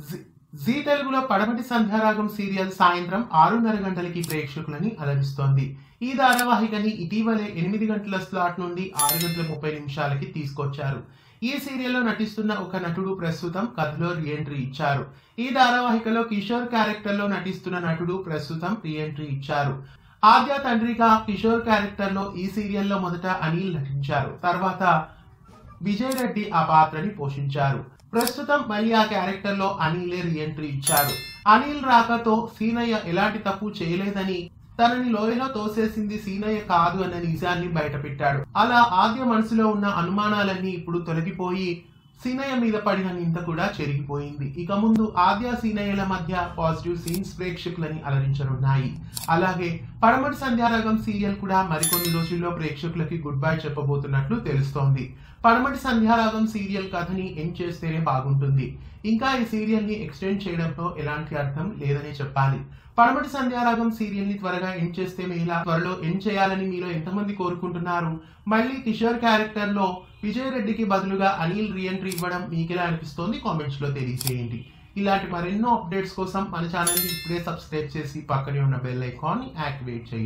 G G తెలుగులో పడమటి Sandhyaragam serial సాయంత్రం 6:30 గంటలకి ప్రేక్షకులని అలరిస్తోంది. ఈ ధారావాహికని ఇటీవలే 8 గంటల స్లాట్ నుండి 6:30 తీసుకొచ్చారు. ఈ సీరియల్లో నటిస్తున్న ఒక నటుడు ప్రస్తుతం కథలో రీఎంట్రీ ఇచ్చారు. ఈ ధారావాహికలో కిషోర్ క్యారెక్టర్ లో నటిస్తున్న నటుడు ప్రస్తుతం రీఎంట్రీ ఇచ్చారు. ఆద్య తండ్రిగా కిషోర్ క్యారెక్టర్ లో ఈ సీరియల్లో మొదట అనిల్ నటించారు. తర్వాత విజయ్ రెడ్డి ఆ పాత్రని పోషించారు. ప్రస్తుతం మళ్ళీ ఆ క్యారెక్టర్ లో అనిలే రీఎంట్రీ ఇచ్చారు. అనిల్ రాకతో సీనయ్య ఎలాంటి తప్పు చేయలేదని, తనని లోయలో తోసేసింది సీనయ్య కాదు అన్న నిజాన్ని బయటపెట్టాడు. అలా ఆద్య మనసులో ఉన్న అనుమానాలన్నీ ఇప్పుడు తొలగిపోయి సీనయ్య మీద పడిన నింద కూడా చెరిగిపోయింది. ఇక ముందు ఆద్య సీనయ్యల మధ్య పాజిటివ్ సీన్స్ ప్రేక్షకులని అలరించనున్నాయి. అలాగే పడమటి సంధ్యారాగం సీరియల్ కూడా మరికొన్ని రోజుల్లో ప్రేక్షకులకి గుడ్ బై చెప్పబోతున్నట్లు తెలుస్తోంది. పడమటి సంధ్యారాగం సీరియల్ కథని ఎండ్ చేస్తేనే బాగుంటుంది. ఇంకా ఈ సీరియల్ ని ఎక్స్టెండ్ చేయడంలో ఎలాంటి అర్థం లేదనే చెప్పాలి. పడమటి సంధ్యారాగం సీరియల్ ని త్వరగా ఎండ్ చేస్తే మేలా, త్వరలో ఎండ్ చేయాలని మీలో ఎంతమంది కోరుకుంటున్నారు? మళ్ళీ కిషోర్ క్యారెక్టర్ లో విజయ్ రెడ్డికి బదులుగా అనిల్ రీఎంట్రీ ఇవ్వడం మీకెలా అనిపిస్తోంది? కామెంట్స్ లో తెలియజేయండి. ఇలాంటి మరెన్నో అప్డేట్స్ కోసం మన ఛానల్ ని ఇప్పుడే సబ్స్క్రైబ్ చేసి పక్కనే ఉన్న బెల్ ఐకాన్ ని యాక్టివేట్ చేయండి.